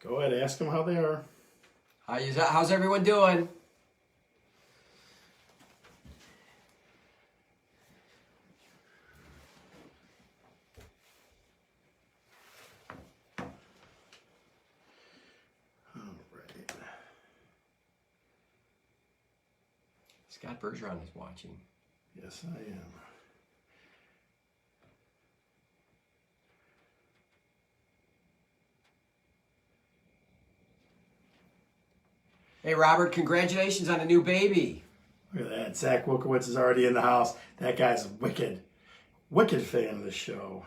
Go ahead, ask them how they are. How's everyone doing? Scott Bergeron is watching. Yes, I am. Hey, Robert, congratulations on a new baby. Look at that. Zach Wilkowitz is already in the house. That guy's a wicked fan of the show.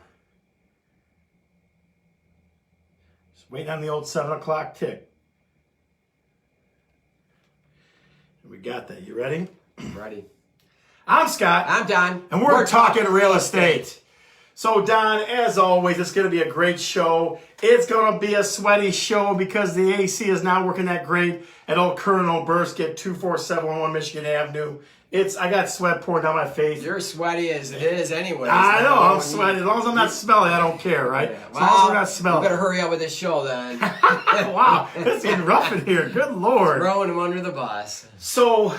Just waiting on the old 7 o'clock tick. We got that. You ready? Ready. I'm Scott. I'm Don. And we're talking real estate. So, Don, as always, it's going to be a great show. It's going to be a sweaty show because the AC is not working that great at Old Colonel Bursket, 24711 Michigan Avenue. I got sweat pouring down my face. You're sweaty as it is anyway. I know, I'm sweaty. As long as I'm not smelly, I don't care, right? Yeah. As long as we're not smelly. We better hurry up with this show then. Wow, it's getting rough in here. Good Lord. Throwing him under the bus. So,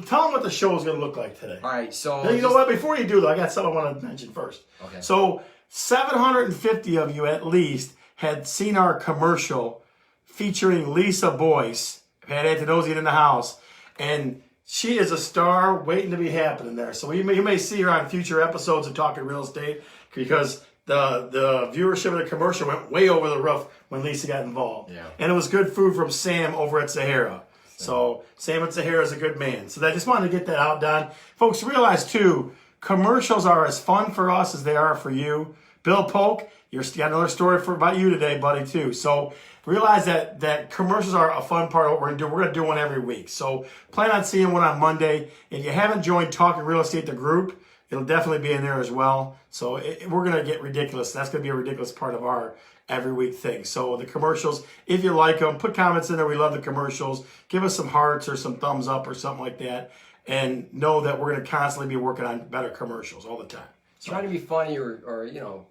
tell them what the show is going to look like today. All right, so... Now, you know what? Before you do, though, I got something I want to mention first. Okay. So, 750 of you at least had seen our commercial featuring Lisa Boyce. Had Antonosian in the house. And she is a star waiting to be happening there. So, you may see her on future episodes of Talking Real Estate because the viewership of the commercial went way over the roof when Lisa got involved. Yeah. And it was good food from Sam over at Sahara. So Sam at Sahara is a good man. So I just wanted to get that out, Don. Folks, realize, too, commercials are as fun for us as they are for you. Bill Polk, you got another story about you today, buddy, too. So realize that commercials are a fun part of what we're going to do. We're going to do one every week. So plan on seeing one on Monday. If you haven't joined Talking Real Estate, the group, it'll definitely be in there as well. So we're going to get ridiculous. That's going to be a ridiculous part of our every week thing. So the commercials, if you like them, put comments in there. We love the commercials. Give us some hearts or some thumbs up or something like that. And know that we're going to constantly be working on better commercials all the time. So, trying to be funny or no,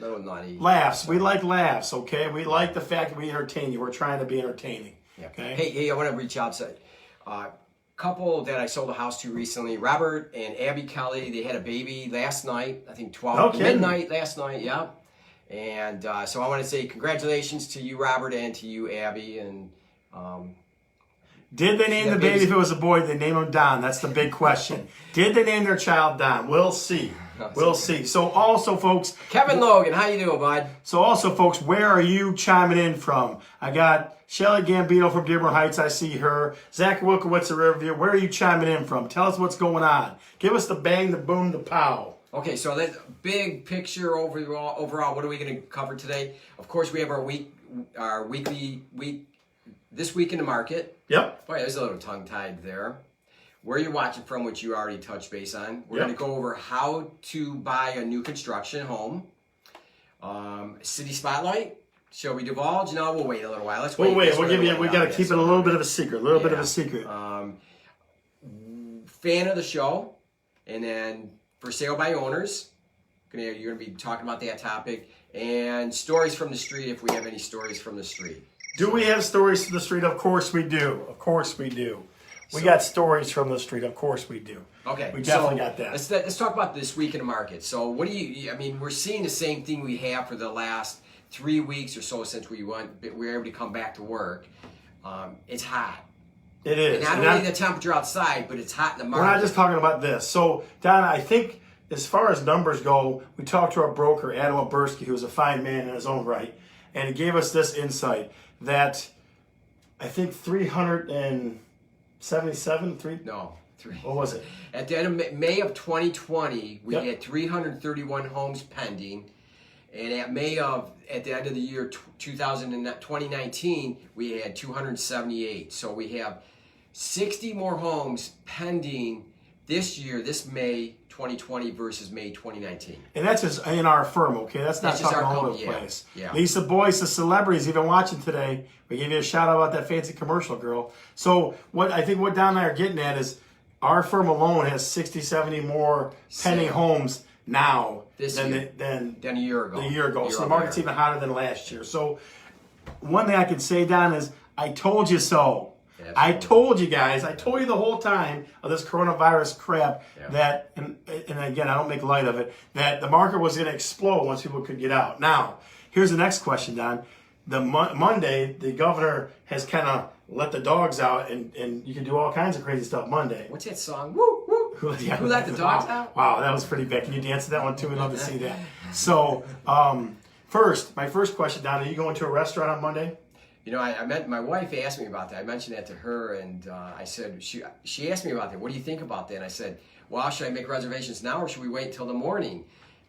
naughty. laughs. We like laughs, okay? We like the fact that we entertain you. We're trying to be entertaining. Yeah. Okay? Hey, I want to reach out to a couple that I sold a house to recently. Robert and Abby Kelly, they had a baby last night. I think 12 midnight last night, yeah. And so I want to say congratulations to you, Robert, and to you, Abby. And did they name the baby? If it was a boy, they name him Don. That's the big question. Did they name their child Don? We'll see. We'll see. So also, folks. Kevin Logan, how you doing, bud? So also, folks, where are you chiming in from? I got Shelly Gambino from Dearborn Heights. I see her. Zach Wilkowitz of Riverview. Where are you chiming in from? Tell us what's going on. Give us the bang, the boom, the pow. Okay, so that big picture overall, what are we going to cover today? Of course, we have our weekly this week in the market. Yep. Boy, there's a little tongue-tied there. Where you're watching from, which you already touched base on. We're going to go over how to buy a new construction home. City Spotlight. Shall we divulge? No, we'll wait a little while. We'll wait. We'll give you. We got to keep it a little bit of a secret. Bit of a secret. Fan of the show, and then for sale by owners. You're going to be talking about that topic. And stories from the street, if we have any stories from the street. Do we have stories from the street? Of course we do. Of course we do. We got stories from the street. Of course we do. Okay. We definitely got that. Let's talk about this week in the market. So we're seeing the same thing we have for the last 3 weeks or so since we were able to come back to work. It's hot. It is. And not only the temperature outside, but it's hot in the market. We're not just talking about this. So, Don, I think as far as numbers go, we talked to our broker, Adam Oberski, who's a fine man in his own right, and he gave us this insight that I think 377, No, three. What was it? At the end of May of 2020, we had 331 homes pending. And at the end of the year 2019, we had 278. So we have 60 more homes pending this year, this May 2020 versus May 2019. And that's just in our firm, okay? That's not talking all over the place. Yeah. Lisa Boyce, the celebrities, even watching today. We gave you a shout out about that fancy commercial girl. So what Don and I are getting at is our firm alone has 60, 70 more pending homes now than a year ago. So the market's even hotter than last year. So one thing I can say, Don, is I told you so. Absolutely. I told you guys. I told you the whole time of this coronavirus crap that, and again, I don't make light of it, that the market was going to explode once people could get out. Now, here's the next question, Don. The Monday, the governor has kind of let the dogs out, and you can do all kinds of crazy stuff Monday. What's that song? Woo, woo. Who let the dogs out? Wow, that was pretty bad. Can you dance to that one too? We'd love to see that. So, my first question, Don, are you going to a restaurant on Monday? You know, my wife asked me about that. I mentioned that to her, and I said, she asked me about that. What do you think about that? And I said, well, should I make reservations now or should we wait until the morning?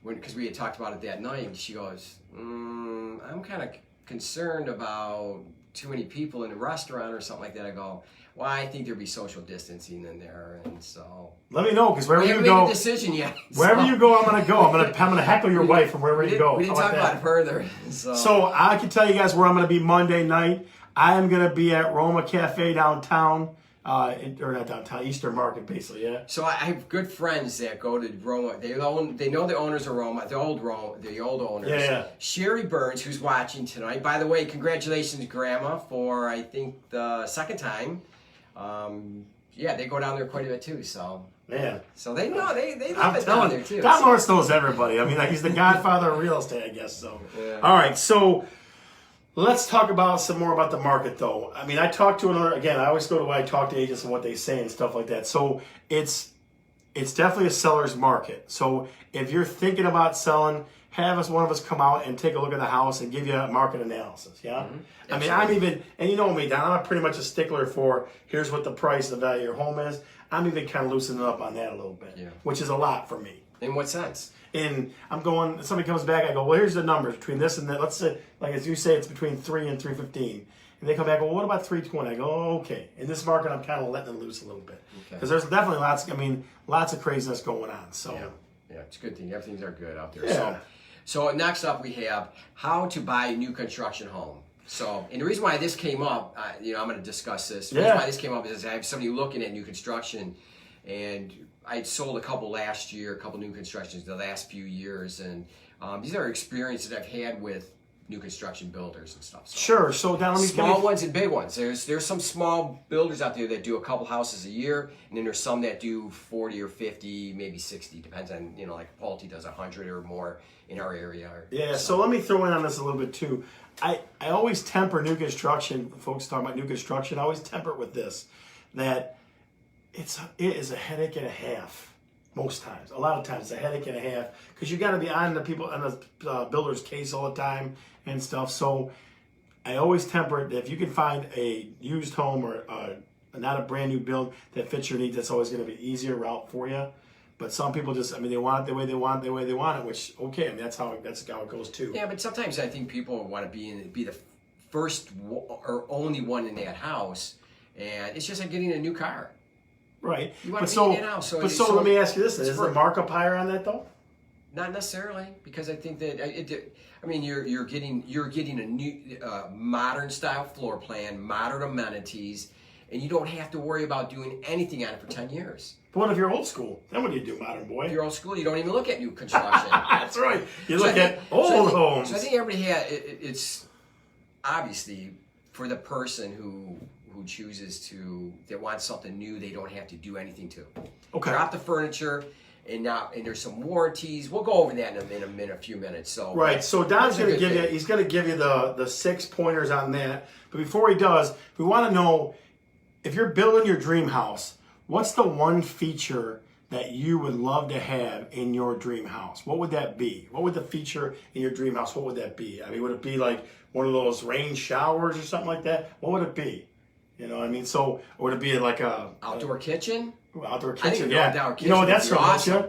Because we had talked about it that night. And she goes, I'm kind of concerned about too many people in a restaurant or something like that. I go, well, I think there'd be social distancing in there, and so let me know, because wherever you go, we haven't made a decision yet. Wherever you go, I'm gonna go. I'm gonna heckle your wife from wherever you go. We didn't talk about it further. So I can tell you guys where I'm gonna be Monday night. I am gonna be at Roma Cafe downtown. Or not downtown, Eastern Market, basically, yeah. So I have good friends that go to Roma. They know the owners of Roma, the old owners. Yeah. Sherry Burns, who's watching tonight. By the way, congratulations, Grandma, for I think the second time. They go down there quite a bit too. So yeah. So they know they love it down there too. Don Lawrence knows everybody. I mean, he's the godfather of real estate, I guess. So yeah. All right, so. Let's talk about some more about the market, though. I mean, I talked to another. Again, I always go to what I talk to agents and what they say and stuff like that. So it's definitely a seller's market. So if you're thinking about selling, have one of us come out and take a look at the house and give you a market analysis. Yeah. Mm-hmm. I mean, I'm even, and you know me, Don. I'm pretty much a stickler for here's what the price of the value of your home is. I'm even kind of loosening up on that a little bit, which is a lot for me. In what sense? And I'm going, somebody comes back, I go, well, here's the numbers between this and that. Let's say, like as you say, it's between 3 and 315. And they come back, well, what about 320? I go, oh, okay. In this market, I'm kind of letting it loose a little bit. Because there's definitely lots of craziness going on. So yeah, it's a good thing. Everything's are good out there. Yeah. So next up we have how to buy a new construction home. So, and the reason why this came up, I'm going to discuss this. The reason why this came up is I have somebody looking at new construction, and I sold a couple last year, a couple new constructions the last few years, and these are experiences I've had with new construction builders and stuff. So sure. So now let me small ones and big ones. There's some small builders out there that do a couple houses a year, and then there's some that do 40 or 50, maybe 60, depends on like Pulte does 100 or more in our area. So let me throw in on this a little bit too. I always temper new construction. Folks talk about new construction. I always temper it with this, that it is a headache and a half most times. A lot of times it's a headache and a half because you got to be on the builder's case all the time and stuff. So I always temper it. If you can find a used home or not a brand new build that fits your needs, that's always going to be an easier route for you. But some people just, they want it the way they want it, which, okay, that's how it goes too. Yeah, but sometimes I think people want to be the first or only one in that house, and it's just like getting a new car. Right. You want to be in that house. So let me ask you this: is the markup higher on that though? Not necessarily, because I think that you're getting a new modern style floor plan, modern amenities, and you don't have to worry about doing anything on it for 10 years. But what if you're old school? Then what do you do, modern boy? If you're old school, you don't even look at new construction. That's right. You look at old homes. So I think everybody it's obviously for the person who chooses that wants something new, they don't have to do anything to. Okay. Drop the furniture, and there's some warranties. We'll go over that in a few minutes. So right. So Don's going to give you. He's going to give you the 6 pointers on that. But before he does, we want to know if you're building your dream house, what's the one feature that you would love to have in your dream house? What would that be? What would the feature in your dream house? What would that be? Would it be like one of those rain showers or something like that? What would it be? You know what I mean? So, or would it be like outdoor kitchen? Outdoor kitchen, Outdoor kitchen. You know what that's from, awesome.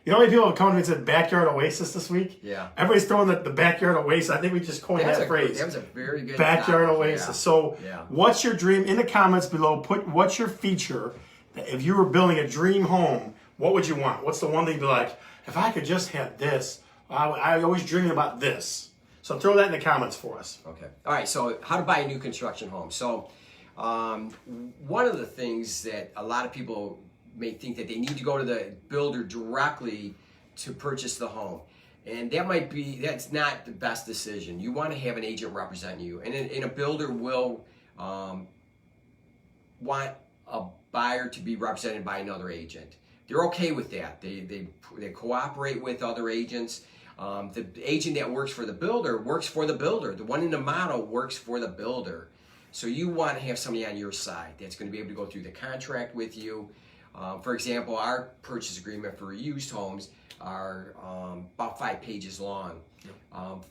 You know how many people have come to me and said backyard oasis this week? Yeah. Everybody's throwing the backyard oasis. I think we just coined that phrase. That was a very good backyard topic. oasis. Yeah. So, what's your dream? In the comments below, put what's your feature that if you were building a dream home, what would you want? What's the one thing you'd be like, if I could just have this, I always dream about this. So throw that in the comments for us. Okay. All right. So how to buy a new construction home. So one of the things that a lot of people may think that they need to go to the builder directly to purchase the home. And that's not the best decision. You want to have an agent represent you. And a builder will want a buyer to be represented by another agent. They're okay with that. They cooperate with other agents. The agent that works for the builder works for the builder. The one in the model works for the builder. So you want to have somebody on your side that's going to be able to go through the contract with you. For example, our purchase agreement for used homes are about 5 pages long.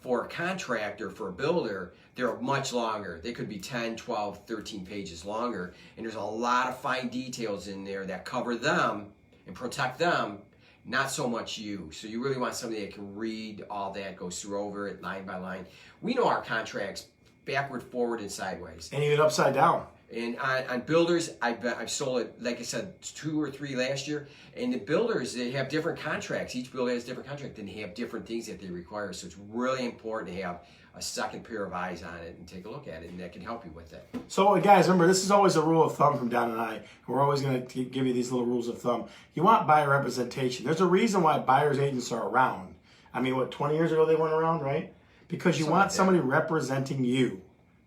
For a contractor, for a builder, they're much longer. They could be 10, 12, 13 pages longer. And there's a lot of fine details in there that cover them and protect them, not so much you. So you really want somebody that can read all that, goes through over it line by line. We know our contracts backward, forward, and sideways. And even upside down. And on builders, I've sold it, like I said, 2 or 3 last year. And the builders, they have different contracts. Each builder has a different contract, and they have different things that they require. So it's really important to have a second pair of eyes on it and take a look at it, and that can help you with it. So guys, remember, this is always a rule of thumb from Don and I. We're always going to give you these little rules of thumb. You want buyer representation. There's a reason why buyer's agents are around. I mean, 20 years ago they weren't around, right? Because you want somebody representing you.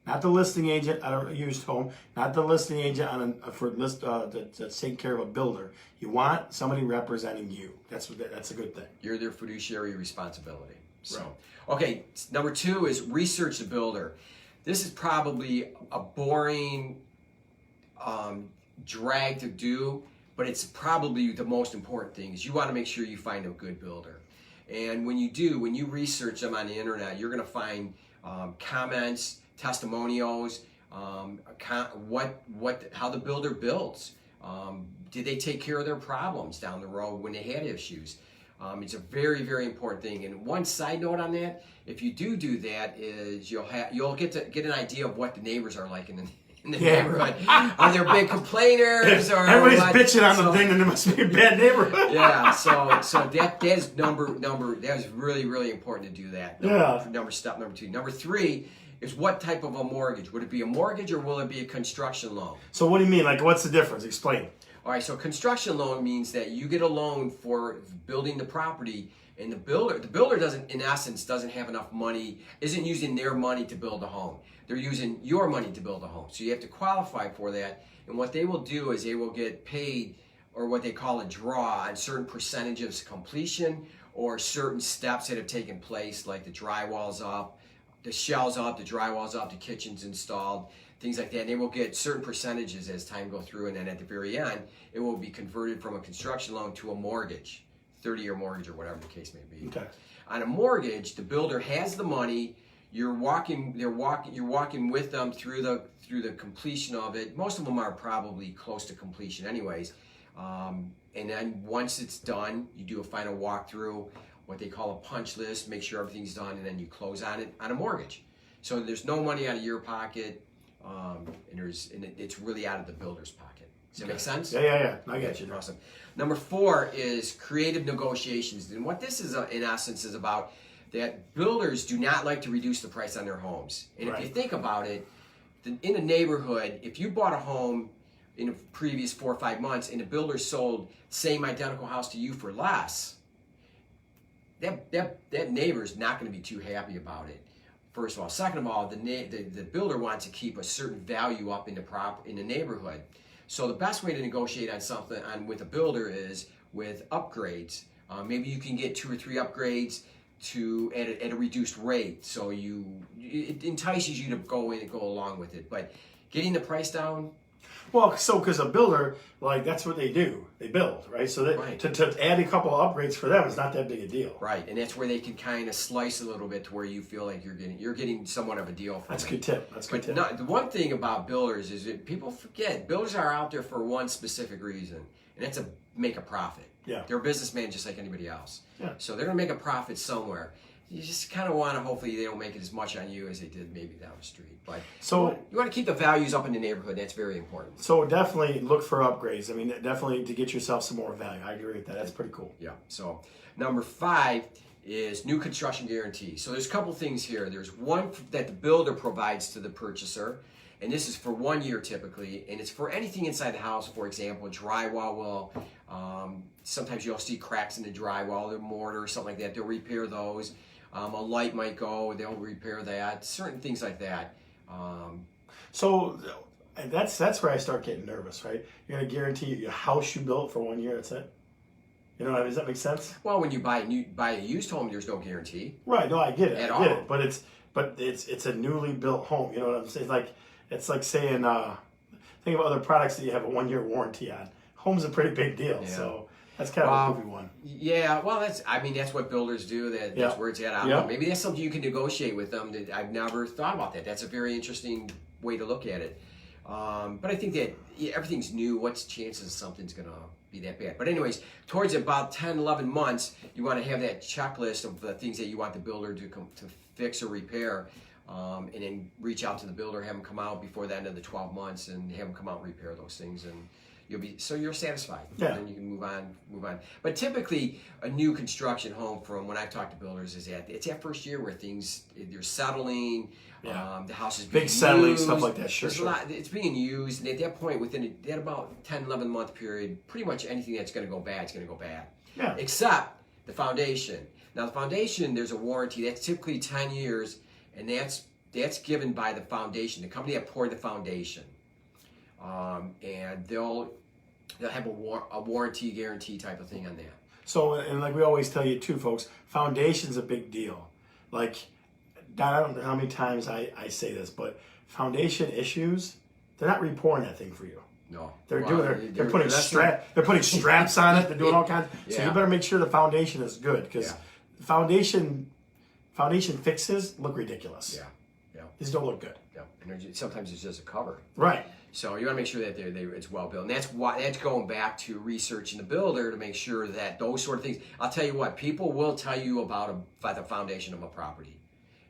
Not the listing agent on a used home, not the listing agent on that's taking care of a builder. You want somebody representing you. That's a good thing. You're their fiduciary responsibility. So, right. Okay, number 2 is research the builder. This is probably a boring drag to do, but it's probably the most important thing. Is you want to make sure you find a good builder. And when you research them on the internet, you're going to find comments, testimonials, how the builder builds. Did they take care of their problems down the road when they had issues? It's a very, very important thing. And one side note on that, if you do that, is you'll get an idea of what the neighbors are like in the neighborhood. Are there big complainers? Or everybody's bitching on the thing, and it must be a bad neighborhood. Yeah. So that is number. That is really, really important to do that. Step number 2. Number 3 is what type of a mortgage. Would it be a mortgage or will it be a construction loan? So what do you mean? Like, what's the difference? Explain. All right, so construction loan means that you get a loan for building the property, and the builder doesn't have enough money, isn't using their money to build a home. They're using your money to build a home. So you have to qualify for that. And what they will do is they will get paid, or what they call a draw, on certain percentages of completion or certain steps that have taken place, like the drywall's up, the shell's up, the drywall's up, the kitchen's installed, things like that. And they will get certain percentages as time goes through, and then at the very end, it will be converted from a construction loan to a mortgage, 30-year mortgage or whatever the case may be. Okay. On a mortgage, the builder has the money. You're walking with them through the completion of it. Most of them are probably close to completion, anyways. And then once it's done, you do a final walkthrough, what they call a punch list, make sure everything's done, and then you close on it on a mortgage. So there's no money out of your pocket, and it's really out of the builder's pocket. Does that make sense? Yeah. I get you. Awesome. Number 4 is creative negotiations. And what this is, in essence, is about that builders do not like to reduce the price on their homes. And if you think about it, in a neighborhood, if you bought a home in the previous 4 or 5 months and the builder sold same identical house to you for less, that neighbor's not going to be too happy about it. First of all. Second of all, the builder wants to keep a certain value up in the neighborhood. So the best way to negotiate on something with a builder is with upgrades. Maybe you can get 2 or 3 upgrades at a reduced rate. So it entices you to go in and go along with it. But getting the price down. Well, because a builder, like, that's what they do. They build, right? So to add a couple of upgrades for them is not that big a deal. Right, and that's where they can kind of slice a little bit to where you feel like you're getting somewhat of a deal. That's a good tip. The one thing about builders is that people forget builders are out there for one specific reason, and that's to make a profit. Yeah. They're a businessman just like anybody else. Yeah. So they're going to make a profit somewhere. You just kind of want to, hopefully they don't make it as much on you as they did maybe down the street. But so you want to keep the values up in the neighborhood. That's very important. So definitely look for upgrades. I mean, definitely to get yourself some more value. I agree with that. That's pretty cool. Yeah. So number 5 is new construction guarantee. So there's a couple things here. There's one that the builder provides to the purchaser, And this is for 1 year typically, and it's for anything inside the house. For example, drywall will, sometimes you'll see cracks in the drywall, the mortar, something like that. They'll repair those. A light might go, they'll repair that. Certain things like that. So that's where I start getting nervous, right? You're going to guarantee your house you built for 1 year, that's it? You know, does that make sense? Well, when you buy a used home, there's no guarantee. Right, no, I get it. At I get all. it. But it's a newly built home. You know what I'm saying? It's like saying think of other products that you have a 1 year warranty on. Home's a pretty big deal, Yeah. so that's kind of a goofy one. Yeah, well, that's what builders do. That's where it's at. I don't know. Maybe that's something you can negotiate with them. That I've never thought about that. That's a very interesting way to look at it. But I think that everything's new. What's the chances something's going to be that bad? But anyways, towards about 10, 11 months, you want to have that checklist of the things that you want the builder to fix or repair. And then reach out to the builder, have them come out before the end of the 12 months and have them come out and repair those things. And you're satisfied. Yeah. And then you can move on. But typically, a new construction home, from when I've talked to builders, is it's that first year where they're settling. Yeah. The house is being Big settling, used. stuff like that. Sure. There's a lot. It's being used, and at that point, within that about 10, 11 month period, pretty much anything that's going to go bad is going to go bad. Yeah. Except the foundation. Now, the foundation, there's a warranty. That's typically 10 years, and that's given by the foundation, the company that poured the foundation, and they'll have a warranty guarantee type of thing on that. So, and like we always tell you too, folks, foundation's a big deal. Like, I don't know how many times I say this, but foundation issues, they're not repouring that thing for you. No, They're putting straps on it. They're doing all kinds. So you better make sure the foundation is good, because foundation fixes look ridiculous. Yeah. These don't look good. Yeah, and sometimes it's just a cover. Right. So you want to make sure that it's well built, and that's going back to researching the builder to make sure that those sort of things. I'll tell you what, people will tell you about the foundation of a property.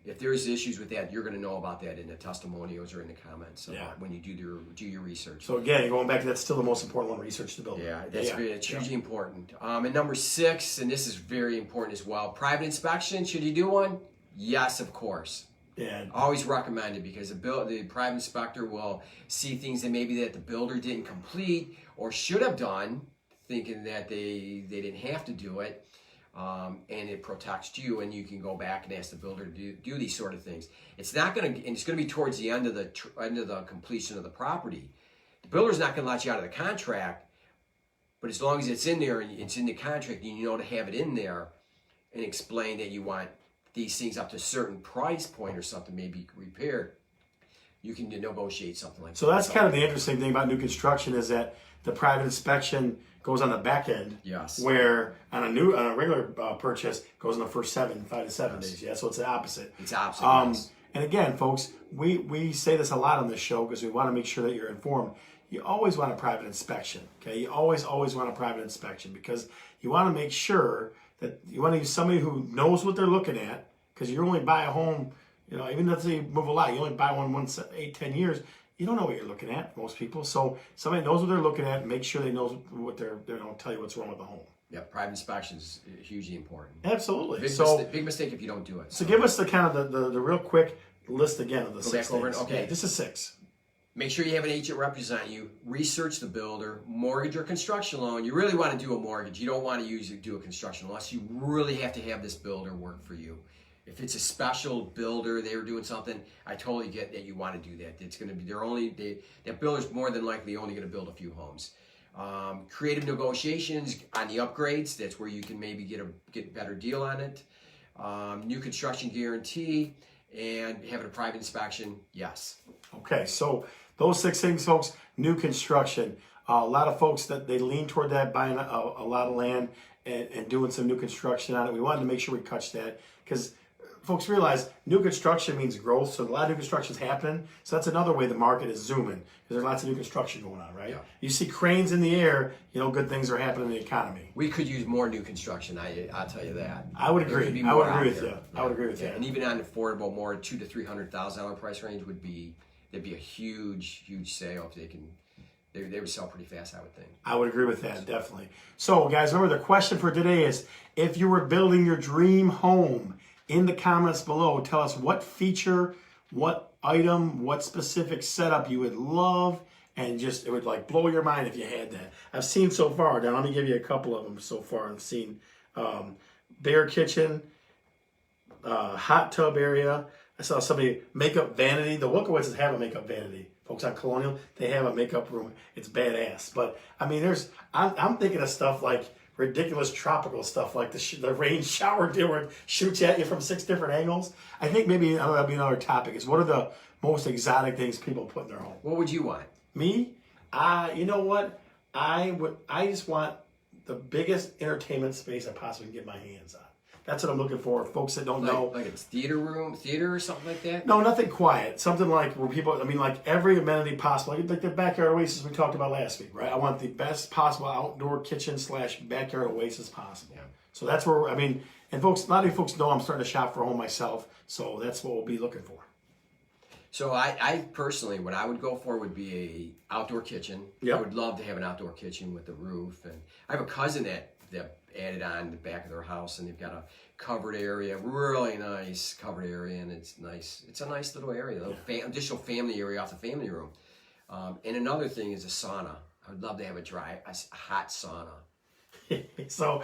If there's issues with that, you're going to know about that in the testimonials or in the comments when you do your research. So again, going back to that's still the most important one: research the builder. Yeah, it's hugely important. And number 6, and this is very important as well: private inspection. Should you do one? Yes, of course. Yeah. Always recommend it, because the private inspector will see things that maybe that the builder didn't complete or should have done, thinking that they didn't have to do it, and it protects you, and you can go back and ask the builder to do these sort of things. It's not going to, and it's going to be towards the end of the completion of the property. The builder's not going to let you out of the contract, but as long as it's in there and it's in the contract, and you know to have it in there and explain that you want these things up to a certain price point or something, maybe repaired, you can negotiate something like that. So that's kind of the interesting thing about new construction, is that the private inspection goes on the back end. Yes. Where on a regular purchase goes in the first 5 to 7 days. Yeah. So it's the opposite. It's opposite. Yes. And again, folks, we say this a lot on this show because we want to make sure that you're informed. You always want a private inspection. Okay. You always want a private inspection, because you want to make sure that you want to use somebody who knows what they're looking at, because you only buy a home, even if you move a lot, you only buy one 8, 10 years. You don't know what you're looking at, most people. So somebody knows what they're looking at, and make sure they know what they don't tell you what's wrong with the home. Yeah, private inspection is hugely important. Absolutely. Big mistake if you don't do it. So give us the kind of the real quick list again of the 6 things. Okay. Yeah, this is 6. Make sure you have an agent represent you. Research the builder. Mortgage or construction loan. You really want to do a mortgage. You don't want to do a construction unless you really have to have this builder work for you. If it's a special builder, they're doing something, I totally get that you want to do that. It's going to be that builder's more than likely only going to build a few homes. Creative negotiations on the upgrades. That's where you can maybe get a better deal on it. New construction guarantee, and having a private inspection. Yes. Okay, so those 6 things, folks. New construction. A lot of folks that they lean toward that, buying a lot of land and doing some new construction on it. We wanted to make sure we catch that, because folks realize new construction means growth, so a lot of new construction is happening. So that's another way the market is zooming, because there's lots of new construction going on, right? Yeah. You see cranes in the air, good things are happening in the economy. We could use more new construction. I'll tell you that. I would agree. I would agree with you. I would agree with you. And even on affordable, more $200,000 to $300,000 price range there'd be a huge sale if they can. They would sell pretty fast, I would think. I would agree with that, definitely. So, guys, remember the question for today is: if you were building your dream home, in the comments below, tell us what feature what item, what specific setup you would love, and just it would like blow your mind if you had that. I've seen so far. Now let me give you a couple of them so far. I've seen bare kitchen, hot tub area. I saw somebody makeup vanity. The Wilkowitzes have a makeup vanity. Folks on Colonial, they have a makeup room. It's badass. But I mean, I'm thinking of stuff like ridiculous tropical stuff, like the rain shower deal where it shoots at you from 6 different angles. I think maybe that'll be another topic. Is what are the most exotic things people put in their home? What would you want? Me? You know what? I just want the biggest entertainment space I possibly can get my hands on. That's what I'm looking for. Folks that don't know. Like it's theater or something like that? No, nothing quiet. Something like where people, I mean, like every amenity possible. Like the backyard oasis we talked about last week, right? I want the best possible outdoor kitchen / backyard oasis possible. Yeah. So that's where, I mean, and folks, a lot of you folks know I'm starting to shop for a home myself. So that's what we'll be looking for. So I personally, what I would go for would be a outdoor kitchen. Yep. I would love to have an outdoor kitchen with a roof. And I have a cousin that added on the back of their house, and they've got a covered area, really nice covered area, and it's nice. It's a nice little area, additional family area off the family room. And another thing is a sauna. I would love to have a hot sauna. So,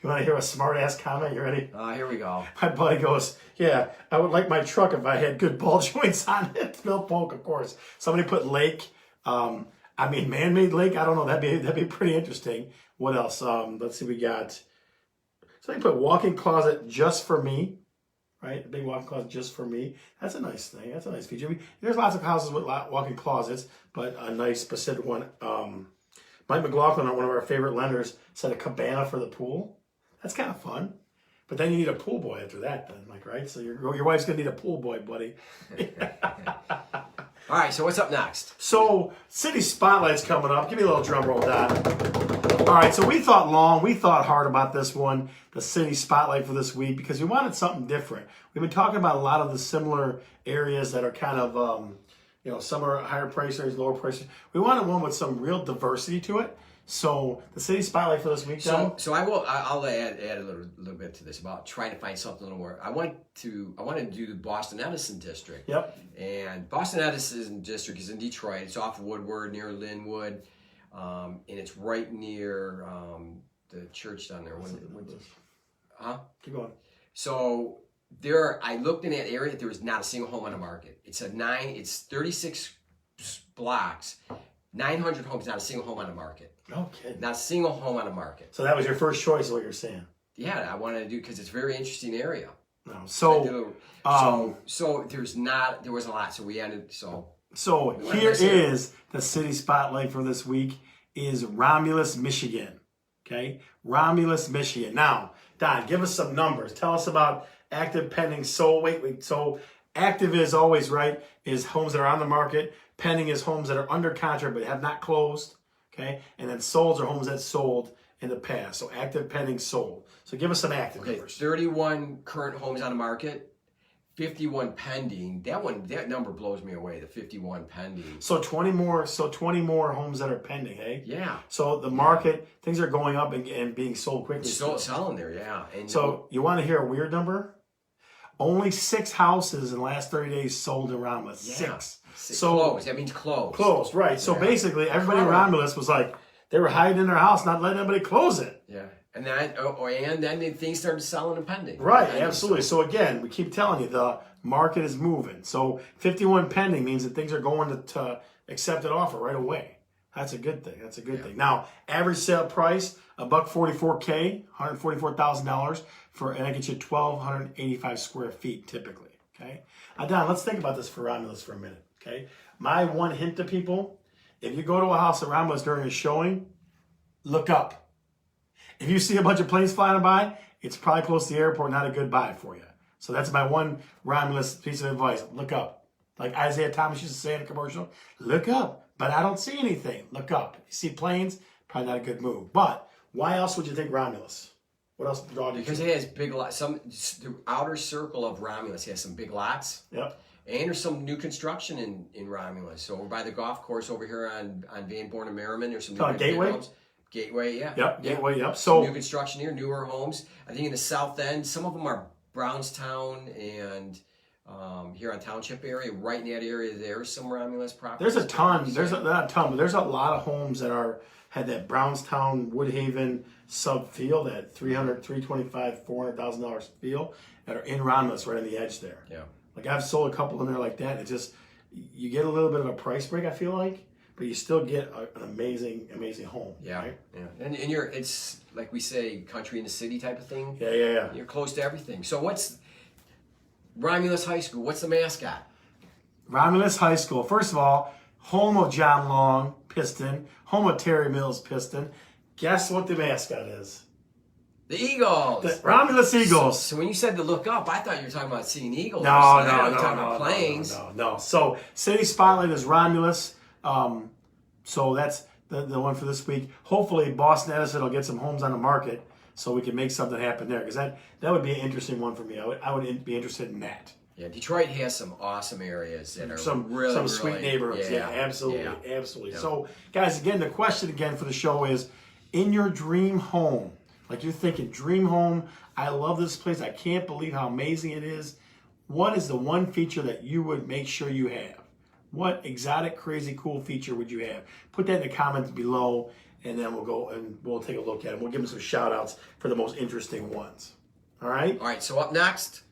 you want to hear a smart ass comment? You ready? Here we go. My buddy goes, yeah, I would like my truck if I had good ball joints on it. Bill Polk, of course. Somebody put lake. Man-made lake. I don't know. That'd be pretty interesting. What else? Let's see. We got. Somebody put walk-in closet just for me. Right, a big walk-in closet just for me. That's a nice thing. That's a nice feature. I mean, there's lots of houses with walk-in closets, but a nice specific one. Mike McLaughlin, one of our favorite lenders, said a cabana for the pool. That's kind of fun. But then you need a pool boy after that, then, Mike, right? So your wife's gonna need a pool boy, buddy. All right, so what's up next? So City Spotlight's coming up. Give me a little drum roll, Don. All right, so we thought hard about this one, the City Spotlight for this week, because we wanted something different. We've been talking about a lot of the similar areas that are kind of, some are higher price areas, lower price. We wanted one with some real diversity to it. So the City Spotlight for this week, Don. So I'll add a little bit to this about trying to find something a little more. I want to do the Boston Edison district. Yep. And Boston Edison district is in Detroit. It's off of Woodward near Linwood, and it's right near the church down there. Keep going. So I looked in that area. There was not a single home on the market. It's 36 blocks, 900 homes, not a single home on the market. No kidding. Not a single home on the market. So that was your first choice, is what you're saying? Yeah, I wanted to do because it's a very interesting area. No. So there was a lot. So we ended. So here is the City Spotlight for this week is Romulus, Michigan. Okay, Romulus, Michigan. Now, Don, give us some numbers. Tell us about active, pending, sold. Wait. So active is always right. Is homes that are on the market. Pending is homes that are under contract but have not closed. Okay, and then solds are homes that sold in the past. So active, pending, sold. So give us some active numbers. 31 current homes on the market, 51 pending. That number blows me away. The 51 pending. So 20 more. So 20 more homes that are pending. Hey. Yeah. So the market, things are going up and being sold quickly. Selling there. Yeah. And so you want to hear a weird number? Only 6 houses in the last 30 days sold in Romulus. Yeah. 6. So closed. That means closed. Closed, right. So basically, everybody in Romulus was like, they were hiding in their house, not letting anybody close it. Yeah. And then things started selling and pending. Right, absolutely. So again, we keep telling you, the market is moving. So 51 pending means that things are going to accepted offer right away. That's a good thing. That's a good thing. Now, average sale price, $144K, $144,000 and that gets you 1,285 square feet typically. Okay. Now, Don, let's think about this for Romulus for a minute. Okay. My one hint to people: if you go to a house at Romulus during a showing, look up. If you see a bunch of planes flying by, it's probably close to the airport, not a good buy for you. So that's my one Romulus piece of advice: look up. Like Isaiah Thomas used to say in a commercial, look up. But I don't see anything. Look up. You see planes, probably not a good move. But why else would you think Romulus? What else? Because it has big lots. The outer circle of Romulus has some big lots. Yep. And there's some new construction in Romulus. So over by the golf course over here on Dearborn and Merriman, there's some new Gateway? homes. Gateway, yeah. Yep, Gateway, yep. So new construction here, newer homes. I think in the south end, some of them are Brownstown and here on Township area, right in that area, there's some Romulus property. There's a ton. There's not a ton, but there's a lot of homes that had that Brownstown, Woodhaven sub feel, that $325,000, $400,000 feel, that are in Romulus right on the edge there. Yeah. Like I've sold a couple in there like that. It just, you get a little bit of a price break, I feel like, but you still get an amazing, amazing home. Yeah. Right? Yeah. And it's like we say, country in the city type of thing. Yeah. You're close to everything. So what's Romulus High School? What's the mascot? Romulus High School. First of all, home of John Long, Piston. Home of Terry Mills, Piston. Guess what the mascot is? The Eagles. The Romulus Eagles. So when you said to look up, I thought you were talking about seeing eagles. No, You're no, talking about planes. no. So City Spotlight is Romulus. So that's the one for this week. Hopefully Boston Edison will get some homes on the market so we can make something happen there, because that would be an interesting one for me. I would be interested in that. Yeah, Detroit has some awesome areas that are really, some sweet neighborhoods. Yeah, absolutely. Yeah. So, guys, again, the question again for the show is, in your dream home, like you're thinking, dream home, I love this place, I can't believe how amazing it is. What is the one feature that you would make sure you have? What exotic, crazy, cool feature would you have? Put that in the comments below, and then we'll go and we'll take a look at it. We'll give them some shout outs for the most interesting ones. All right? All right, so up next,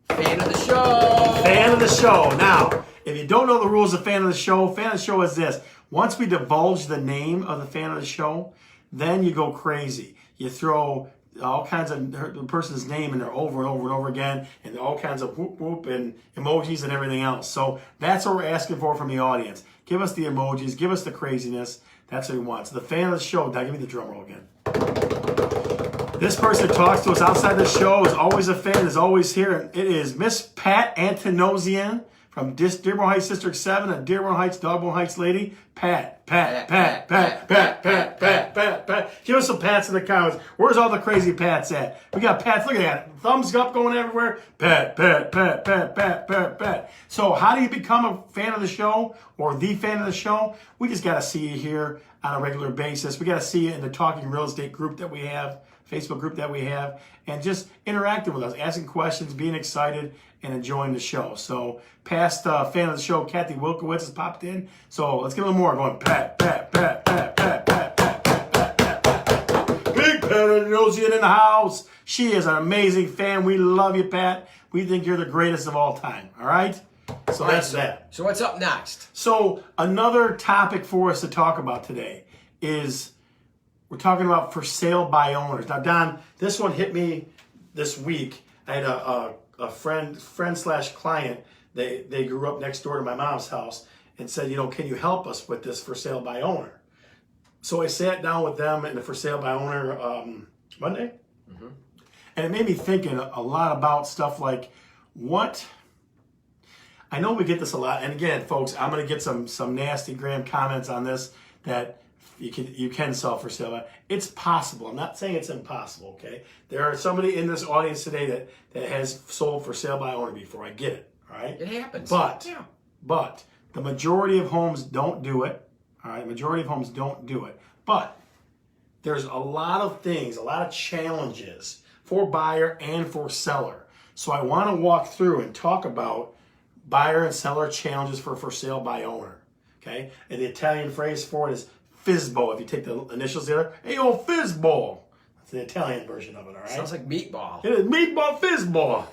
fan of the show. Fan of the show. Now, if you don't know the rules of fan of the show is this. Once we divulge the name of the fan of the show, then you go crazy. You throw all kinds of the person's name in there over and over and over again, and all kinds of whoop whoop and emojis and everything else. So that's what we're asking for from the audience. Give us the emojis. Give us the craziness. That's what we want. So the fan of the show. Now give me the drum roll again. This person that talks to us outside the show is always a fan, is always here. And it is Miss Pat Antonosian from Dearborn Heights District 7, a Dearborn Heights, Dearborn Heights lady. Pat. Give us some pats in the comments. Where's all the crazy pats at? We got pats. Look at that. Thumbs up going everywhere. Pat. So how do you become a fan of the show or the fan of the show? We just got to see you here on a regular basis. We got to see you in the Talking Real Estate group that we have, Facebook group that we have, and just interacting with us, asking questions, being excited, and enjoying the show. So past fan of the show, Kathy Wilkowitz has popped in. So let's get a little more going. Pat. Big Pat Antonosian in the house. She is an amazing fan. We love you, Pat. We think you're the greatest of all time. All right? So that's that. So what's up next? So another topic for us to talk about today is we're talking about for sale by owners. Now, Don, this one hit me this week. I had a friend/client. They grew up next door to my mom's house and said, can you help us with this for sale by owner? So I sat down with them in the for sale by owner Monday, and it made me thinking a lot about stuff like what. I know we get this a lot, and again, folks, I'm going to get some nasty gram comments on this that you can sell for sale. It's possible. I'm not saying it's impossible. Okay, there are somebody in this audience today that has sold for sale by owner before. I get it. All right, it happens. But the majority of homes don't do it. All right, majority of homes don't do it. But there's a lot of things, a lot of challenges for buyer and for seller. So I want to walk through and talk about buyer and seller challenges for sale by owner. Okay, and the Italian phrase for it is FISBO. If you take the initials together, hey, old FISBO. That's the Italian version of it, all right? Sounds like meatball. It is meatball FISBO. All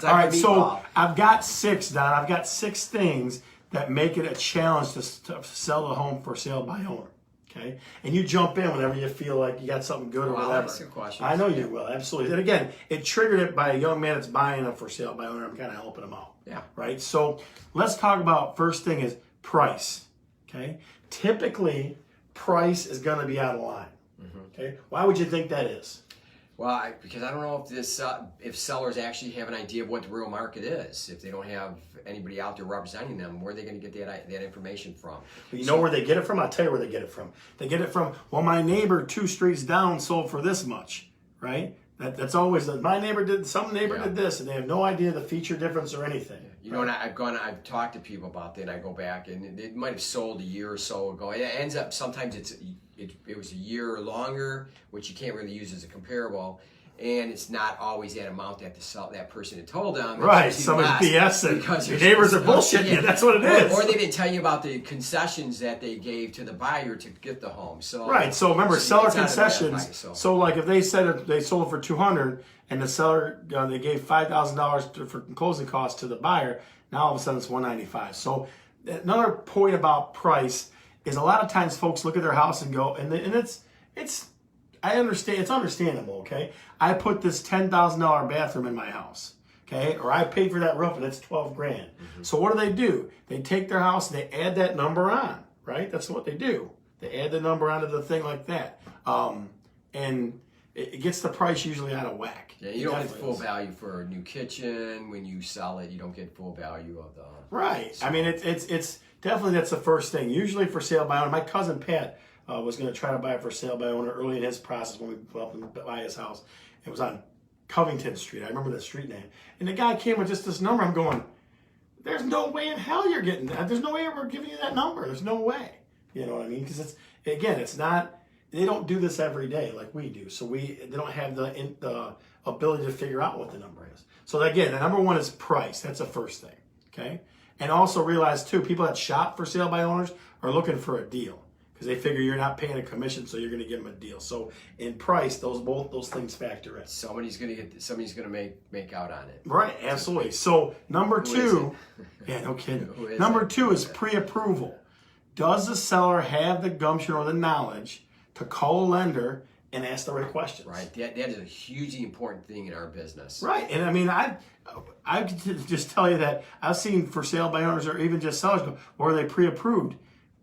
right, so I've got 6, Don. I've got 6 things that make it a challenge to sell a home for sale by owner. Okay, and you jump in whenever you feel like you got something good or whatever. I'll ask you questions. I know you will, absolutely. And again, it triggered it by a young man that's buying a for sale by owner. I'm kind of helping him out. Yeah. Right. So let's talk about first thing is price. Okay. Typically, price is going to be out of line. Okay. Why would you think that is? Well, because I don't know if sellers actually have an idea of what the real market is. If they don't have anybody out there representing them, where are they going to get that information from? You know where they get it from? I'll tell you where they get it from. They get it from, well, my neighbor 2 streets down sold for this much, right? That's always, my neighbor did, some neighbor did this, and they have no idea the feature difference or anything. You know, and I've talked to people about that, and I go back, and it might have sold a year or so ago. It ends up, sometimes it was a year or longer, which you can't really use as a comparable. and it's not always that amount that that person had told them. Right, somebody's BSing. Your neighbors are bullshitting you. That's what it is. Or they didn't tell you about the concessions that they gave to the buyer to get the home. So right. So remember, seller concessions. So like if they said they sold it for $200, and the seller they gave $5,000 for closing costs to the buyer, now all of a sudden it's $195. So another point about price is a lot of times folks look at their house and go, and it's. I understand. It's understandable, okay? I put this $10,000 bathroom in my house, okay? Or I paid for that roof and it's $12,000. Mm-hmm. So what do? They take their house and they add that number on, right? That's what they do. They add the number onto the thing like that. And it gets the price usually out of whack. Yeah, you don't get full value for a new kitchen. When you sell it, you don't get full value of the... Right. So. I mean, it's definitely, that's the first thing. Usually for sale by owner, my cousin Pat, was going to try to buy it for sale by owner early in his process when we helped him buy his house. It was on Covington Street. I remember the street name. And the guy came with just this number. I'm going, there's no way in hell you're getting that. There's no way we're giving you that number. There's no way. You know what I mean? Because it's not, they don't do this every day like we do. So they don't have the ability to figure out what the number is. So again, the number one is price. That's the first thing. Okay. And also realize too, people that shop for sale by owners are looking for a deal. Because they figure you're not paying a commission, so you're going to give them a deal. So in price, both those things factor in. Somebody's going to make out on it. Right, absolutely. So number two, yeah, no kidding. Number two is pre-approval. Does the seller have the gumption or the knowledge to call a lender and ask the right questions? Right. That is a hugely important thing in our business. Right. And I mean, I could just tell you that I've seen for sale by owners or even just sellers go, or are they pre-approved?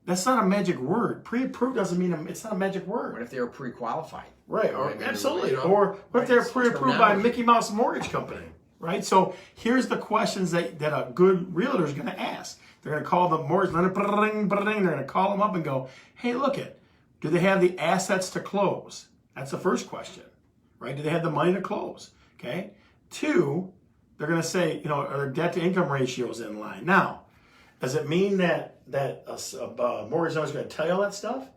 That's not a magic word. Pre-approved doesn't mean it's not a magic word. What if they were pre-qualified? Right, or absolutely. Or what if they're pre-approved by Mickey Mouse Mortgage Company? Right? So here's the questions that a good realtor is going to ask. They're going to call the mortgage lender, they're going to call them up and go, hey, do they have the assets to close? That's the first question. Right? Do they have the money to close? Okay? Two, they're going to say, are their debt to income ratios in line? Now, does it mean that a mortgage owner is going to tell you all that stuff?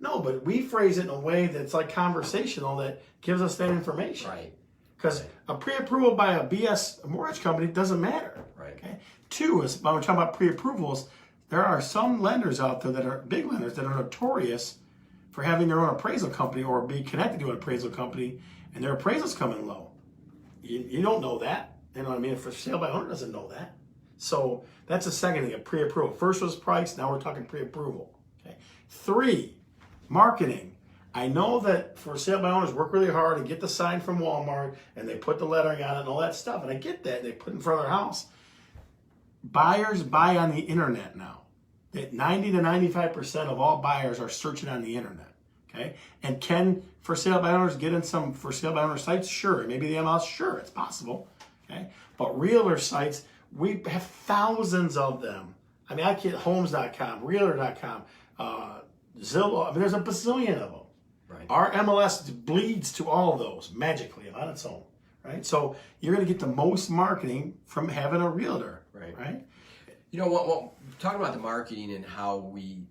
No, but we phrase it in a way that's like conversational that gives us that information. Right. Because a pre-approval by a BS mortgage company doesn't matter. Right. Okay. Two is when we're talking about pre-approvals, there are some lenders out there that are big lenders that are notorious for having their own appraisal company or be connected to an appraisal company, and their appraisals come in low. You don't know that. You know what I mean? If a sale by owner doesn't know that. So that's the second thing, a pre-approval. First was price, now we're talking pre-approval. Okay. Three, marketing. I know that for sale by owners work really hard and get the sign from Walmart and they put the lettering on it and all that stuff. And I get that. They put it in front of their house. Buyers buy on the internet now. 90 to 95% of all buyers are searching on the internet. Okay. And can for sale by owners get in some for sale by owner sites? Sure. Maybe the MLS? Sure. It's possible. Okay. But realtor sites, we have thousands of them. I mean, I get homes.com, realtor.com, Zillow. I mean, there's a bazillion of them. Right. Our MLS bleeds to all of those magically on its own, right? So you're going to get the most marketing from having a realtor, right? You know what? Talking about the marketing and how we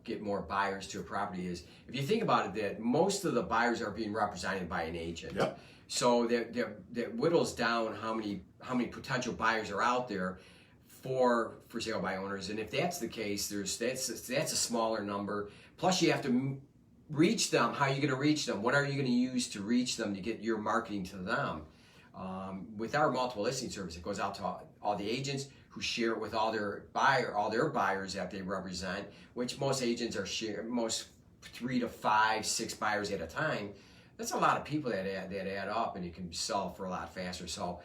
get more buyers to a property is, if you think about it, that most of the buyers are being represented by an agent. Yep. So that whittles down how many potential buyers are out there for sale by owners. And if that's the case, that's a smaller number. Plus, you have to reach them. How are you going to reach them? What are you going to use to reach them to get your marketing to them? With our multiple listing service, it goes out to all the agents who share it with all their buyers that they represent, which most agents are most 3 to 5, 6 buyers at a time. That's a lot of people that add up, and you can sell for a lot faster. So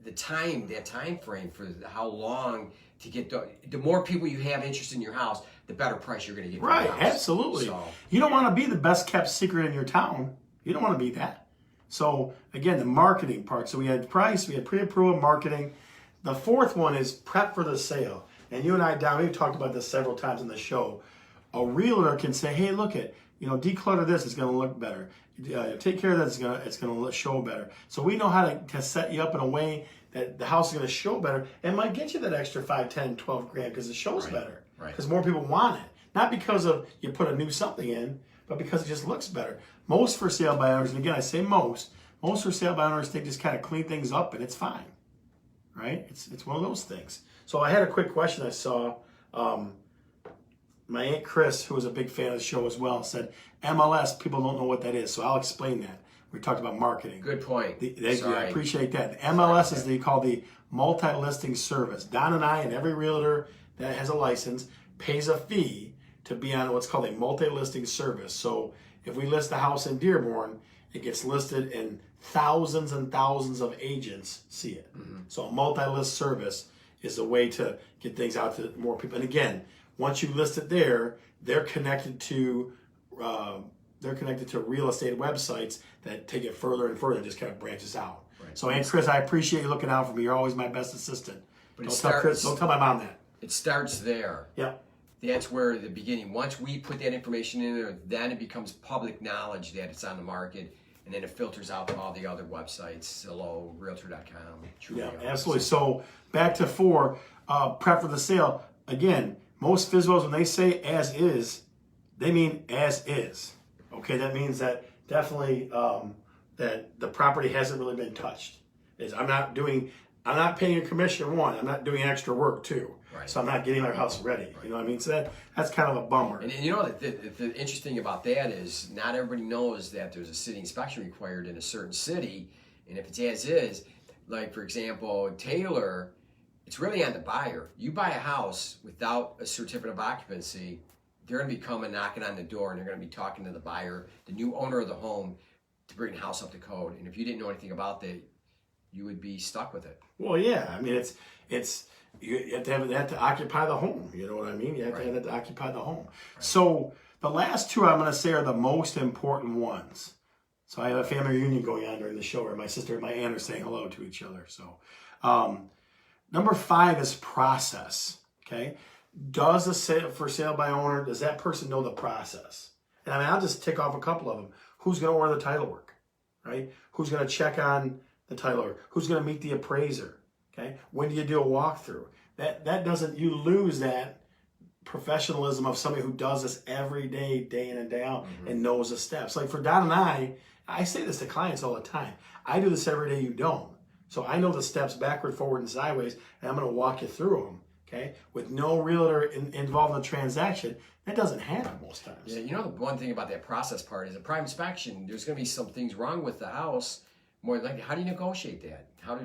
that time frame for how long to get the more people you have interested in your house, the better price you're going to get. Right, absolutely. So, you don't want to be the best kept secret in your town. You don't want to be that. So again, the marketing part. So we had price, we had pre-approval, marketing. The fourth one is prep for the sale. And you and I, Don, we've talked about this several times in the show. A realtor can say, hey, look at, declutter this, it's going to look better. Take care of that, it's going to show better. So we know how to set you up in a way that the house is going to show better and might get you that extra 5, 10, 12 grand because it shows better. Because more people want it. Not because of you put a new something in, but because it just looks better. Most for sale by owners, and again, I say most for sale by owners, they just kind of clean things up and it's fine, right? It's one of those things. So I had a quick question I saw. My Aunt Chris, who was a big fan of the show as well, said MLS, people don't know what that is. So I'll explain that. We talked about marketing. Good point. Thank you. I appreciate that. The MLS is they call the multi-listing service. Don and I and every realtor that has a license pays a fee to be on what's called a multi-listing service. So if we list a house in Dearborn, it gets listed and thousands and thousands of agents see it. Mm-hmm. So a multi-list service is a way to get things out to more people. And again, once you list it there, they're connected to real estate websites that take it further and further and just kind of branches out. Right. So Aunt Chris, I appreciate you looking out for me. You're always my best assistant. But don't tell my mom that. It starts there. Yeah. That's where the beginning. Once we put that information in there, then it becomes public knowledge that it's on the market, and then it filters out to all the other websites, Zillow, Realtor.com. Yeah, absolutely. So back to 4, prep for the sale. Again, most FSBOs, when they say as is, they mean as is. Okay, that means that definitely that the property hasn't really been touched. I'm not paying a commission 1. I'm not doing extra work 2. Right. So I'm not getting our house ready. Right. You know what I mean? So that's kind of a bummer. And you know, the interesting about that is not everybody knows that there's a city inspection required in a certain city. And if it's as is, like for example, Taylor, it's really on the buyer. You buy a house without a certificate of occupancy, they're going to be coming knocking on the door and they're going to be talking to the buyer, the new owner of the home, to bring the house up to code. And if you didn't know anything about that, you would be stuck with it. Well, yeah. I mean, it's you have to occupy the home. You know what I mean? You have to occupy the home. Right. So the last 2 I'm going to say are the most important ones. So I have a family reunion going on during the show where my sister and my aunt are saying hello to each other. So number 5 is process. Okay. Does a for sale by owner, does that person know the process? And I mean, I'll just tick off a couple of them. Who's going to order the title work, right? Who's going to check on the title work? Who's going to meet the appraiser? Okay. When do you do a walkthrough? That doesn't, you lose that professionalism of somebody who does this every day, day in and day out, and knows the steps. Like for Don and I say this to clients all the time. I do this every day, you don't. So I know the steps backward, forward, and sideways, and I'm going to walk you through them. Okay, with no realtor involved in the transaction, that doesn't happen most times. Yeah, you know the one thing about that process part is a private inspection. There's going to be some things wrong with the house. More like, how do you negotiate that? How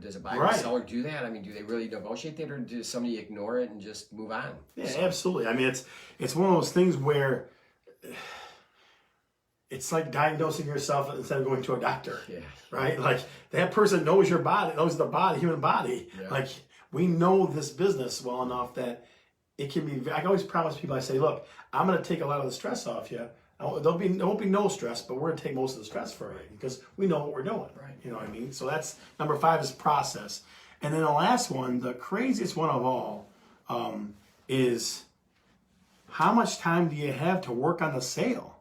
does a buyer and seller do that? I mean, do they really negotiate that, or does somebody ignore it and just move on? Yeah, absolutely. I mean, it's one of those things where it's like diagnosing yourself instead of going to a doctor. Yeah. Right? Like that person knows your body, knows the body, human body. Yeah. Like we know this business well enough that it can be. I always promise people. I say, look, I'm going to take a lot of the stress off you. There won't be no stress, but we're going to take most of the stress for you because we know what we're doing. Right. You know what I mean? So that's number 5 is process. And then the last one, the craziest one of all, is how much time do you have to work on the sale?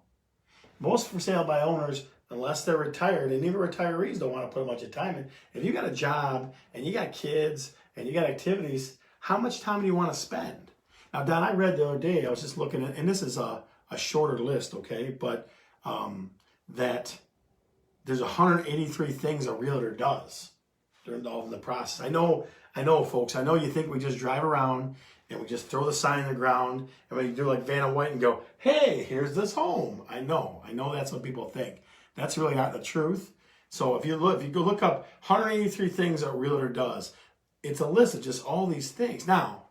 Most for sale by owners, unless they're retired, and even retirees don't want to put a bunch of time in. If you got a job and you got kids and you got activities, how much time do you want to spend? Now, Don, I read the other day, I was just looking at, and this is a shorter list, okay, but that there's 183 things a realtor does. They're involved in the process. I know, folks. I know you think we just drive around and we just throw the sign in the ground and we do like Vanna White and go, "Hey, here's this home." I know that's what people think. That's really not the truth. So if you go look up 183 things a realtor does, it's a list of just all these things. Now,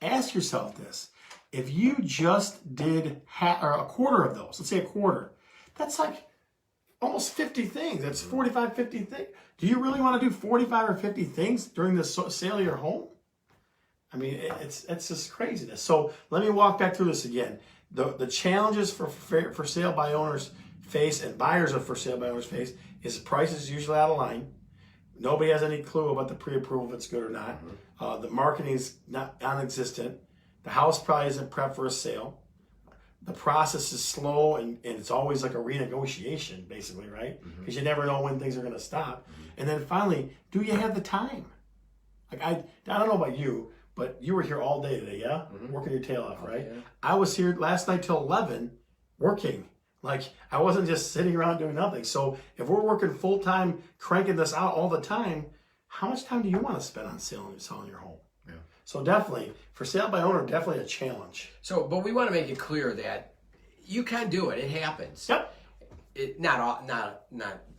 ask yourself this. If you just did a quarter of those, let's say a quarter, that's like almost 50 things. That's 45, 50 things. Do you really want to do 45 or 50 things during the sale of your home? I mean, it's just craziness. So let me walk back through this again. The challenges for sale by owners face and buyers of for sale by owners face is price is usually out of line. Nobody has any clue about the pre-approval if it's good or not. The marketing is non-existent. The house probably isn't prepped for a sale. The process is slow and it's always like a renegotiation, basically, right? Because you never know when things are going to stop. And then finally, do you have the time? Like I don't know about you, but you were here all day today, yeah? Working your tail off, right? Yeah. I was here last night till 11 working. Like, I wasn't just sitting around doing nothing. So if we're working full time, cranking this out all the time, how much time do you want to spend on selling your home? Yeah. So definitely, for sale by owner, definitely a challenge. So, but we want to make it clear that you can do it. It happens. Yep. Not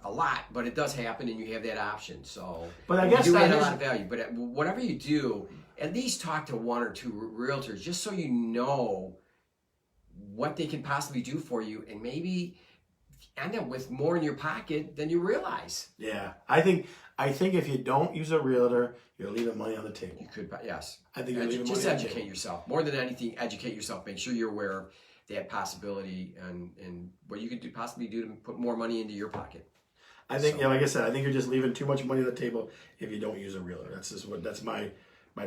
a lot, but it does happen, and you have that option. So, But I guess you do that add a is- lot of value. But whatever you do, at least talk to one or two realtors, just so you know what they can possibly do for you, and maybe end up with more in your pocket than you realize. Yeah, I think if you don't use a realtor, you're leaving money on the table. You could, yes. I think you're leaving Just money on the educate table. yourself. More than anything, educate yourself. Make sure you're aware of that possibility and what you could possibly do to put more money into your pocket. I think, like I said, I think you're just leaving too much money on the table if you don't use a realtor. That's my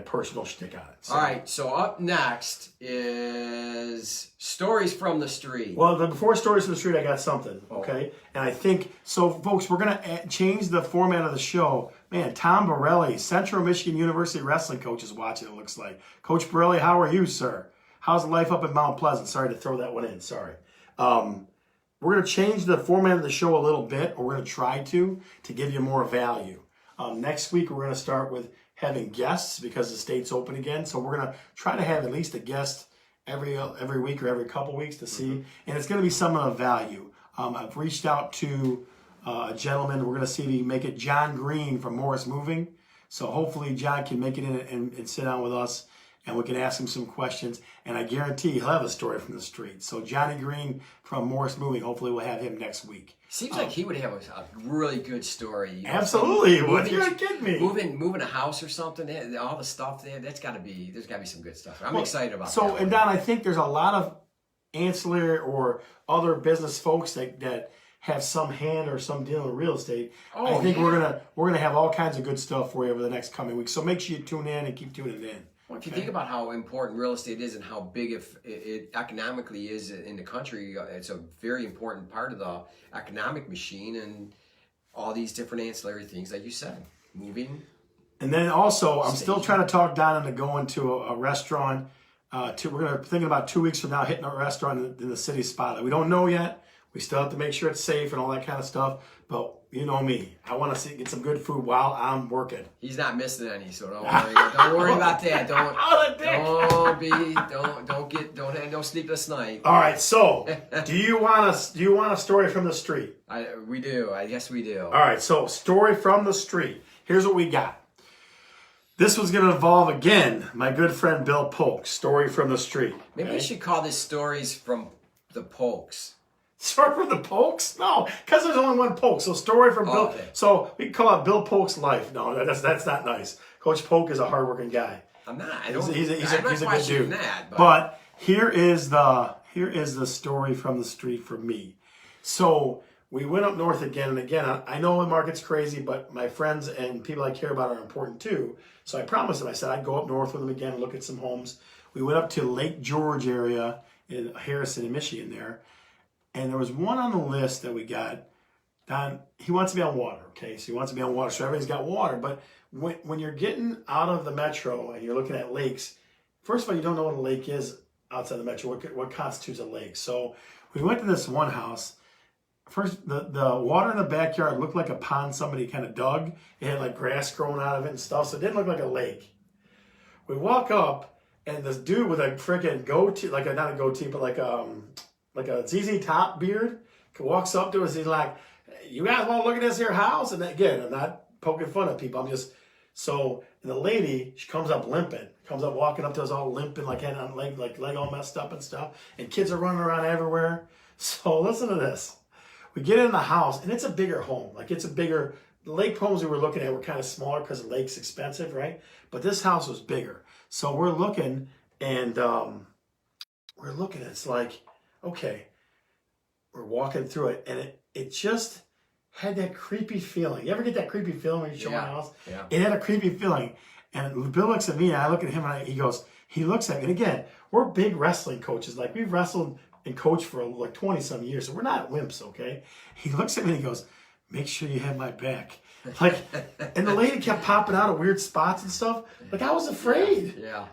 personal shtick on it. So. All right, so up next is Stories from the Street. Well, before Stories from the Street, I got something, okay? And I think, so folks, we're going to change the format of the show. Man, Tom Borelli, Central Michigan University wrestling coach, is watching, it looks like. Coach Borelli, how are you, sir? How's life up in Mount Pleasant? Sorry to throw that one in, sorry. We're going to change the format of the show a little bit, or we're going to try to give you more value. Next week, we're going to start with having guests because the state's open again. So we're going to try to have at least a guest every week or every couple weeks to see. And it's going to be someone of value. I've reached out to a gentleman. We're going to see if he can make it John Green from Morris Moving. So hopefully John can make it in and sit down with us, and we can ask him some questions. And I guarantee he'll have a story from the street. So Johnny Green from Morris Moving, hopefully we'll have him next week. Seems like he would have a really good story. You know, Absolutely. You're moving- not kidding me. Moving a house or something, all the stuff there, there's got to be some good stuff. I'm excited about that. So, one. and Don, I think there's a lot of ancillary or other business folks that have some hand or some deal in real estate. I think we're gonna have all kinds of good stuff for you over the next coming weeks. So make sure you tune in and keep tuning in. Well, if you think about how important real estate is and how big it economically is in the country, it's a very important part of the economic machine and all these different ancillary things, like you said, moving. And then also, I'm still trying to talk Don into going to a restaurant. We're thinking about 2 weeks from now hitting a restaurant in the city spotlight. We don't know yet. We still have to make sure it's safe and all that kind of stuff. But you know me, I want to get some good food while I'm working. He's not missing any, so don't worry. Don't worry about that. Don't sleepless night. All right. So, do you want a story from the street? We do. I guess we do. All right. So, story from the street. Here's what we got. This was going to involve again my good friend Bill Polk. Story from the street. Maybe we should call this Stories from the Polks. Story from the Polks? No, because there's only one Polk. So story from Bill. Okay. So we can call it Bill Polk's life. No, that's not nice. Coach Polk is a hardworking guy. I'm not. He's a good questioning dude. that, but here is the story from the street for me. So we went up north again and again. I know the market's crazy, but my friends and people I care about are important too. So I promised them. I said I'd go up north with them again and look at some homes. We went up to Lake George area in Harrison, in Michigan there. And there was one on the list that we got. Don, he wants to be on water, okay? So he wants to be on water. So everybody's got water. But when you're getting out of the metro and you're looking at lakes, first of all, you don't know what a lake is outside the metro. What constitutes a lake? So we went to this one house. First, the water in the backyard looked like a pond somebody kind of dug. It had like grass growing out of it and stuff. So it didn't look like a lake. We walk up, and this dude with a freaking goatee, not a goatee, but like a ZZ Top beard, walks up to us. He's like, "You guys want to look at this here house?" And again, I'm not poking fun at people. And the lady, she comes up limping, walking up to us all limping, like head on leg, like leg all messed up and stuff. And kids are running around everywhere. So listen to this. We get in the house, and it's a bigger home. The lake homes we were looking at were kind of smaller because the lake's expensive, right? But this house was bigger. So we're looking, and it's like, okay, we're walking through it, and it just had that creepy feeling. You ever get that creepy feeling when you show my house? Yeah. It had a creepy feeling. And Bill looks at me, and I look at him, and he looks at me. And again, we're big wrestling coaches. Like, we've wrestled and coached for like 20-some years, so we're not wimps, okay? He looks at me, and he goes, "Make sure you have my back." Like, and the lady kept popping out of weird spots and stuff. Like, I was afraid. Yeah.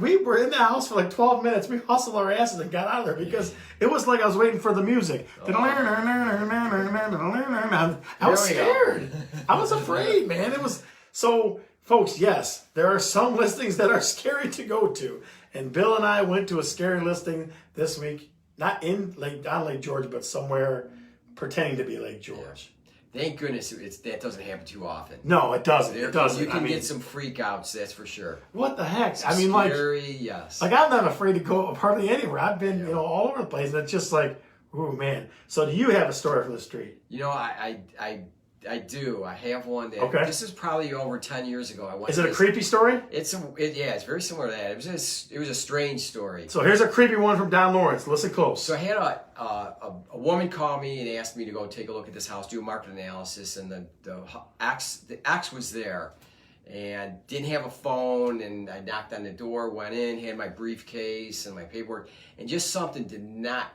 We were in the house for like 12 minutes. We hustled our asses and got out of there because it was like I was waiting for the music. I was scared. I was afraid, man. It was so, folks. Yes, there are some listings that are scary to go to, and Bill and I went to a scary listing this week, not on Lake George, but somewhere pretending to be Lake George. Thank goodness that doesn't happen too often. No, it doesn't. It doesn't. You can get some freakouts, that's for sure. What the heck? Scary, yes. Like, I'm not afraid to go hardly anywhere. I've been, all over the place, and it's just like, ooh, man. So, do you have a story from the street? I do. I have one that. Okay. This is probably over 10 years ago. Is it a creepy story? It's very similar to that. It was a strange story. So here's a creepy one from Don Lawrence. Listen close. So I had a woman call me and asked me to go take a look at this house, do a market analysis, and the ex was there, and didn't have a phone, and I knocked on the door, went in, had my briefcase and my paperwork, and just something did not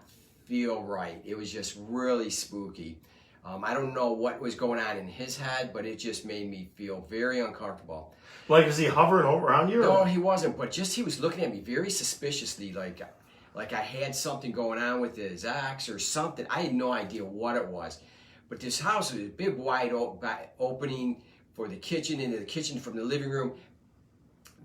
feel right. It was just really spooky. I don't know what was going on in his head, but it just made me feel very uncomfortable. Like, is he hovering around you? No, he wasn't. But just he was looking at me very suspiciously, like I had something going on with his ex or something. I had no idea what it was. But this house was a big, wide opening for the kitchen, into the kitchen from the living room.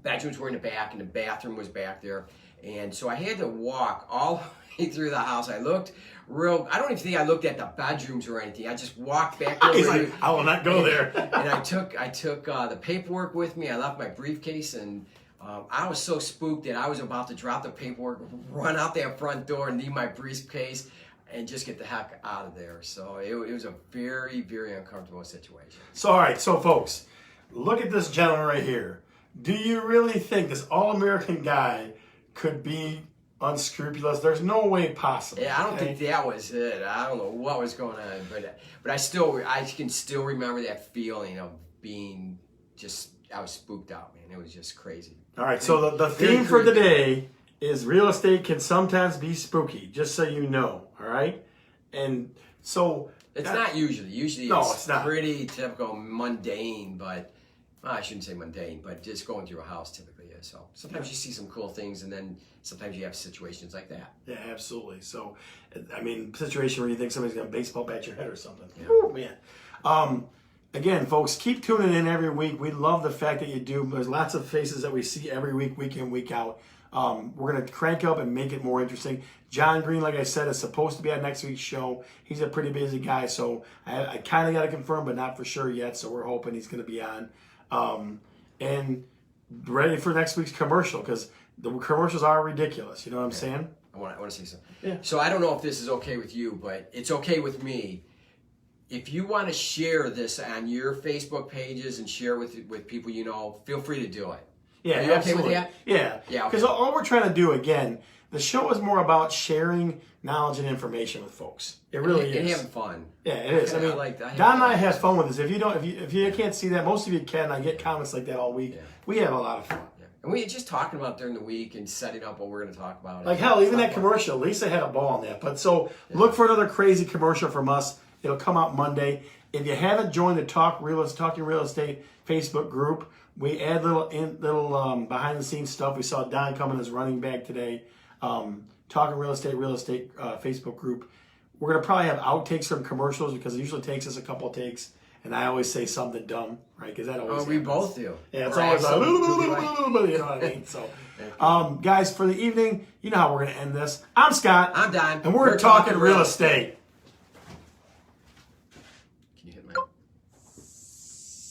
Bedrooms were in the back, and the bathroom was back there. And so I had to walk all the way through the house. I looked I don't even think I looked at the bedrooms or anything. I just walked back there. He's like, I will not go there. And I took the paperwork with me. I left my briefcase, and I was so spooked that I was about to drop the paperwork, run out that front door, and leave my briefcase, and just get the heck out of there. So it was a very, very uncomfortable situation. So, all right. So, folks, look at this gentleman right here. Do you really think this all-American guy could be unscrupulous? There's no way possible. Yeah, I don't think that was it. I don't know what was going on, but I can still remember that feeling of being I was spooked out, man. It was just crazy. All right, so the theme for the day is real estate can sometimes be spooky, just so you know, all right? And so it's not usually. Usually it's not pretty typical, mundane, but I shouldn't say mundane, but just going through a house typically is. So sometimes you see some cool things, and then sometimes you have situations like that. Yeah, absolutely. So, I mean, situation where you think somebody's going to baseball bat your head or something. Yeah. Oh, man. Again, folks, keep tuning in every week. We love the fact that you do. There's lots of faces that we see every week, week in, week out. We're going to crank up and make it more interesting. John Green, like I said, is supposed to be on next week's show. He's a pretty busy guy, so I kind of got to confirm, but not for sure yet. So we're hoping he's going to be on. And ready for next week's commercial, because the commercials are ridiculous. You know what I'm saying? I want to say something. Yeah. So I don't know if this is okay with you, but it's okay with me. If you want to share this on your Facebook pages and share with people you know, feel free to do it. Yeah, Are you absolutely. okay with that? Yeah. Yeah. Because all we're trying to do, again, the show is more about sharing knowledge and information with folks. It really is. And having fun. Yeah, it is. I mean, Don and I have fun with this. If you can't see that, most of you can. I get comments like that all week. Yeah. We have a lot of fun. Yeah. And we just talking about during the week and setting up what we're going to talk about. Like hell, even that commercial. Lisa had a ball on that. But so look for another crazy commercial from us. It'll come out Monday. If you haven't joined the Talking Real Estate Facebook group, we add little behind the scenes stuff. We saw Don coming as running back today. Talking Real Estate Facebook group. We're gonna probably have outtakes from commercials because it usually takes us a couple of takes, and I always say something dumb, right? Because that always we both do. Yeah, it's always like, you know what I mean. So, guys, for the evening, you know how we're gonna end this. I'm Scott. I'm Don. And we're talking real estate.